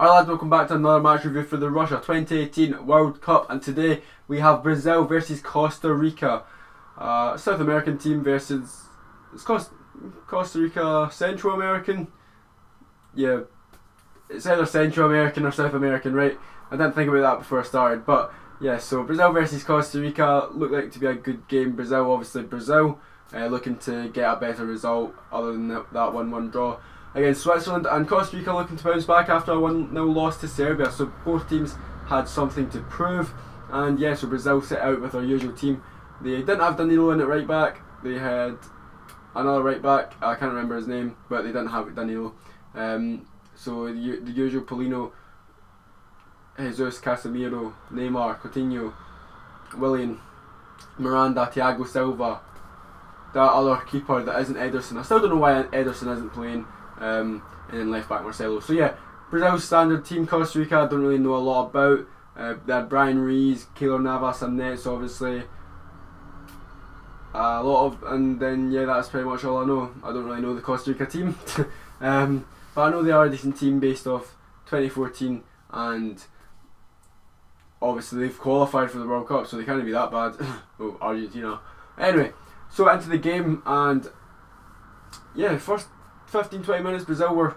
Alright lads, welcome back to another match review for the Russia 2018 World Cup, and today we have Brazil versus Costa Rica. South American team versus Costa Rica Central American. Yeah, it's either Central American or South American, right? I didn't think about that before I started, but yeah, so Brazil versus Costa Rica looked like to be a good game. Brazil looking to get a better result other than that 1-1 draw against Switzerland, and Costa Rica looking to bounce back after a 1-0 loss to Serbia. So both teams had something to prove, and yeah, so Brazil set out with their usual team. They didn't have Danilo in at right back. They had another right back, I can't remember his name, but they didn't have Danilo. So the usual Paulino, Jesus, Casemiro, Neymar, Coutinho, Willian, Miranda, Thiago Silva, that other keeper that isn't Ederson. I still don't know why Ederson isn't playing. And then left back Marcelo. So yeah, Brazil's standard team. Costa Rica I don't really know a lot about. They had Brian Rees, Keylor Navas and Nets, obviously. And then yeah, that's pretty much all I know. I don't really know the Costa Rica team. But I know they are a decent team based off 2014, and obviously they've qualified for the World Cup, so they can't be that bad. Oh, Argentina. Anyway, so into the game, and yeah, first 15-20 minutes Brazil were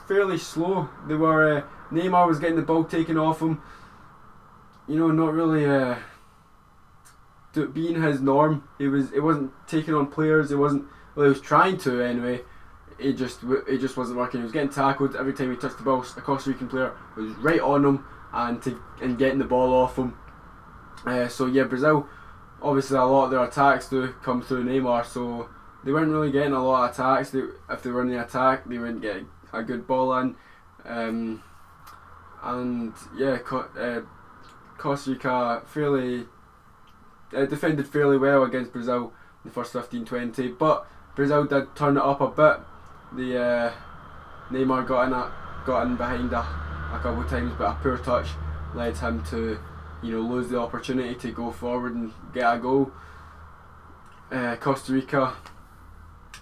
fairly slow. They were Neymar was getting the ball taken off him, not really being his norm. It wasn't taking on players. He was trying to anyway. It just wasn't working. He was getting tackled every time he touched the ball. A Costa Rican player was right on him and getting the ball off him. So yeah, Brazil, obviously a lot of their attacks do come through Neymar, so they weren't really getting a lot of attacks. If they were in the attack, they wouldn't get a good ball in. And yeah, Costa Rica defended fairly well against Brazil in the first 15-20, but Brazil did turn it up a bit. Neymar got in behind a couple of times, but a poor touch led him to lose the opportunity to go forward and get a goal. Costa Rica,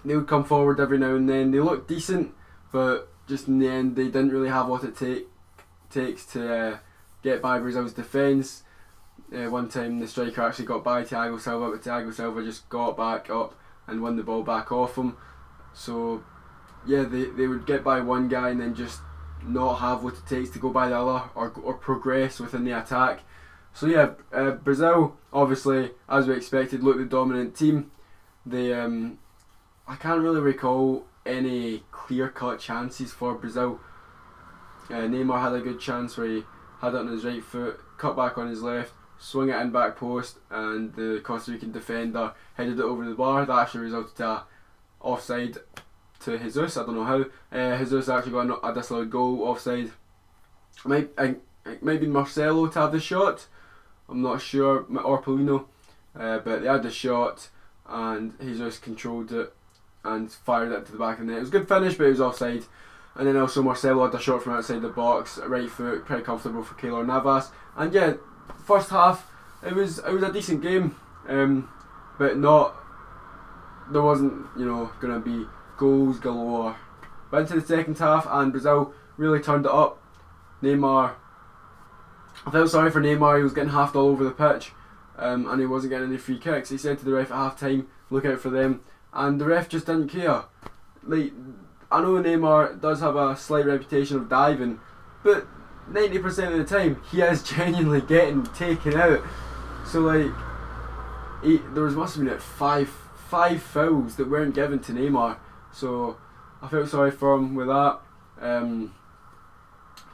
they would come forward every now and then. They looked decent, but just in the end they didn't really have what it takes to get by Brazil's defence. One time the striker actually got by Thiago Silva, but Thiago Silva just got back up and won the ball back off him. So yeah, they would get by one guy and then just not have what it takes to go by the other or progress within the attack. So yeah, Brazil obviously, as we expected, looked the dominant team. They I can't really recall any clear-cut chances for Brazil. Neymar had a good chance where he had it on his right foot, cut back on his left, swung it in back post, and the Costa Rican defender headed it over the bar. That actually resulted to a offside to Jesus. I don't know how. Jesus actually got a disallowed goal offside. It might be Marcelo to have the shot. I'm not sure, or Paulino, but they had the shot and Jesus controlled it and fired it to the back of the net. It was a good finish, but it was offside. And then also Marcelo had a shot from outside the box, right foot, pretty comfortable for Keylor Navas. And yeah, first half it was a decent game, but there wasn't gonna be goals galore. But into the second half, and Brazil really turned it up. Neymar, I felt sorry for Neymar. He was getting halved all over the pitch, and he wasn't getting any free kicks. He said to the ref at half time, "Look out for them," and the ref just didn't care. Like, I know Neymar does have a slight reputation of diving, but 90% of the time he is genuinely getting taken out. So like, must have been like five fouls that weren't given to Neymar. So I felt sorry for him with that.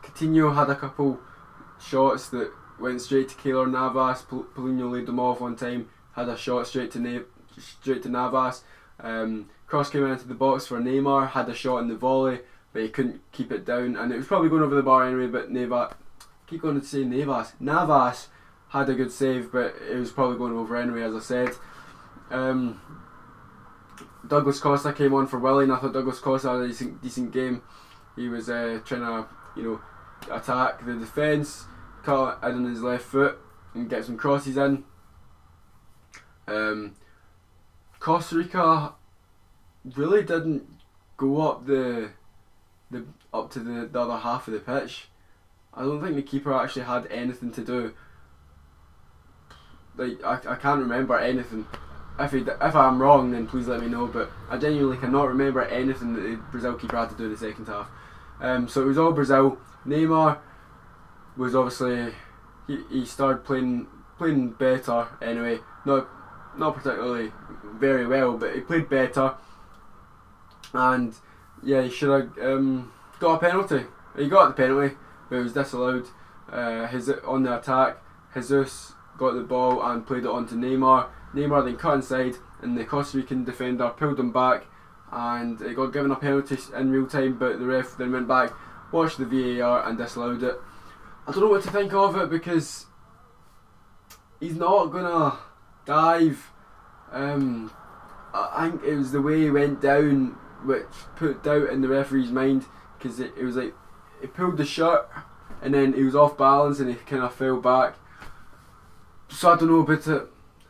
Coutinho had a couple shots that went straight to Keylor Navas. Paulinho laid them off one time, had a shot straight to Navas. Cross came into the box for Neymar, had a shot in the volley, but he couldn't keep it down, and it was probably going over the bar anyway. But Navas had a good save, but it was probably going over anyway, as I said. Douglas Costa came on for Willian. I thought Douglas Costa had a decent game. He was trying to attack the defence, cut it on his left foot and get some crosses in. Costa Rica really didn't go up to the other half of the pitch. I don't think the keeper actually had anything to do. Like, I can't remember anything. If I'm wrong, then please let me know, but I genuinely cannot remember anything that the Brazil keeper had to do in the second half. So it was all Brazil. Neymar was obviously, he started playing better anyway. Not particularly very well, but he played better. And yeah, he should have got a penalty. He got the penalty, but it was disallowed. On the attack, Jesus got the ball and played it on to Neymar. Neymar then cut inside, and the Costa Rican defender pulled him back, and it got given a penalty in real time, but the ref then went back, watched the VAR and disallowed it. I don't know what to think of it, because he's not gonna dive. I think it was the way he went down which put doubt in the referee's mind, because it was like he pulled the shirt and then he was off balance and he kind of fell back. So I don't know, but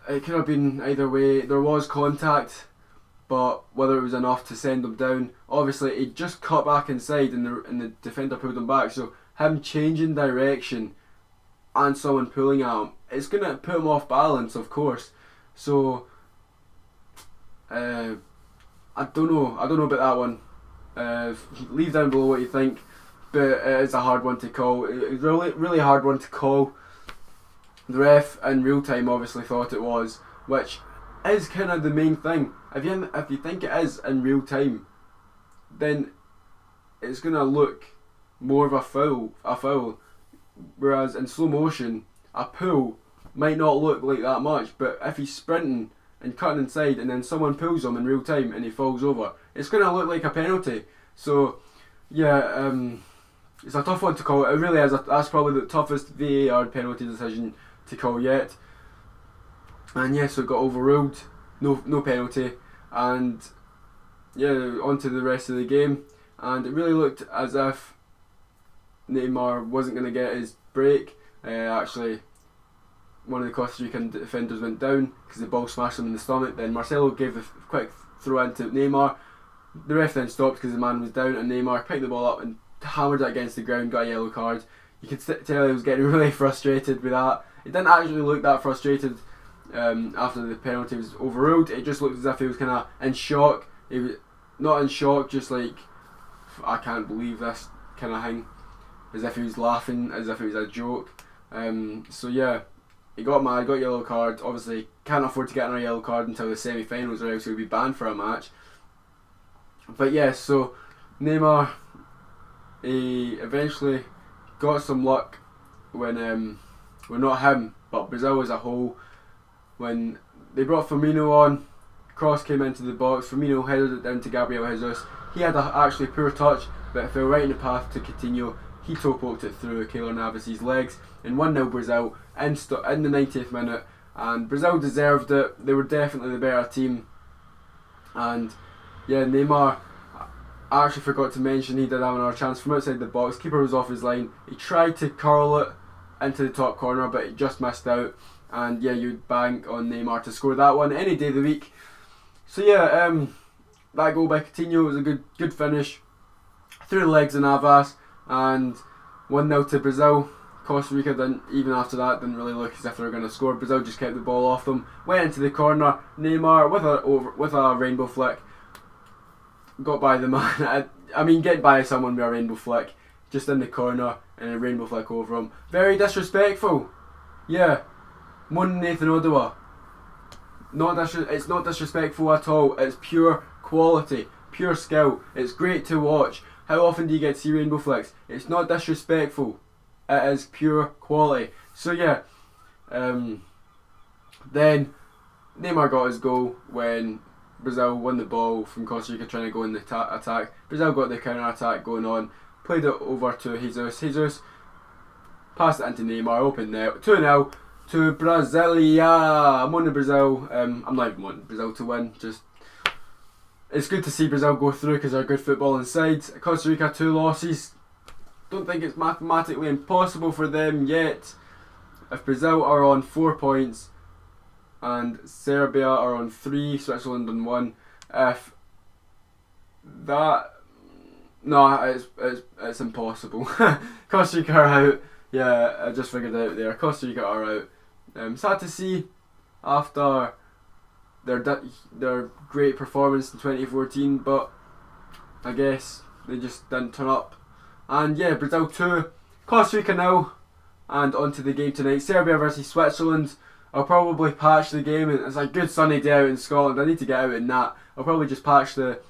it could have been either way. There was contact, but whether it was enough to send him down. Obviously he just cut back inside and the defender pulled him back, so him changing direction and someone pulling at him, it's going to put him off balance, of course. So I don't know about that one. Leave down below what you think, but it is a hard one to call. It's really hard one to call. The ref in real time obviously thought it was, which is kind of the main thing. If you think it is in real time, then it's gonna look more of a foul. Whereas in slow motion, a pull might not look like that much, but if he's sprinting and cutting inside and then someone pulls him in real time and he falls over, it's gonna look like a penalty. So yeah, it's a tough one to call. It really is. That's probably the toughest VAR penalty decision to call yet. And yeah, so it got overruled, no penalty, and yeah, on to the rest of the game. And it really looked as if Neymar wasn't going to get his break. Actually, one of the Costa Rican defenders went down because the ball smashed him in the stomach. Then Marcelo gave the quick throw into Neymar. The ref then stopped because the man was down, and Neymar picked the ball up and hammered it against the ground, got a yellow card. You could tell he was getting really frustrated with that. It didn't actually look that frustrated after the penalty was overruled. It just looked as if he was kind of in shock. He was not in shock, just like, I can't believe this kind of thing. As if he was laughing, as if it was a joke. So yeah, he got mad, got a yellow card. Obviously can't afford to get another yellow card until the semi-finals, or else he'll be banned for a match. But yeah, so Neymar, he eventually got some luck when well, not him, but Brazil as a whole, when they brought Firmino on. Cross came into the box, Firmino headed it down to Gabriel Jesus. He had a actually poor touch, but it fell right in the path to Coutinho. He toe poked it through Keylor Navas' legs, and 1-0 Brazil in the 90th minute. And Brazil deserved it. They were definitely the better team. And yeah, Neymar, I actually forgot to mention, he did have another chance from outside the box. Keeper was off his line. He tried to curl it into the top corner, but it just missed out. And yeah, you'd bank on Neymar to score that one any day of the week. So yeah, that goal by Coutinho was a good finish through the legs of Navas, and 1-0 to Brazil. Costa Rica didn't, even after that, didn't really look as if they were going to score. Brazil just kept the ball off them, went into the corner. Neymar with a rainbow flick got by the man. I mean, get by someone with a rainbow flick just in the corner and a rainbow flick over him. Very disrespectful. Yeah, more than Nathan Odawa. It's not disrespectful at all. It's pure quality, pure skill. It's great to watch. How often do you get to see rainbow flicks? It's not disrespectful. It is pure quality. So yeah, then Neymar got his goal when Brazil won the ball from Costa Rica trying to go in the attack. Brazil got the counter attack going on. Played it over to Jesus. Jesus passed it into Neymar. Open net. 2-0 to Brasilia. I'm on to Brazil. I'm not even wanting Brazil to win. Just, it's good to see Brazil go through because they're good football inside. Costa Rica 2 losses. Don't think it's mathematically impossible for them yet. If Brazil are on 4 points and Serbia are on 3, Switzerland on 1, if that No, it's impossible. Costa Rica are out. Yeah, I just figured it out there. Costa Rica are out. Sad to see after their great performance in 2014, but I guess they just didn't turn up. And yeah, Brazil 2, Costa Rica now, and on to the game tonight. Serbia versus Switzerland. I'll probably patch the game, and it's a good sunny day out in Scotland. I need to get out in that. I'll probably just patch the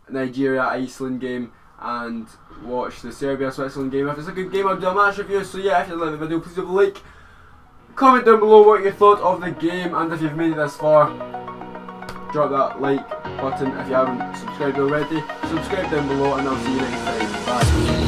Nigeria-Iceland game and watch the Serbia-Switzerland game. If it's a good game, I'll do a match review. So yeah, if you like the video, please leave a like. Comment down below what you thought of the game, and if you've made it this far, drop that like button. If you haven't subscribed already, subscribe down below, and I'll see you next time. Bye.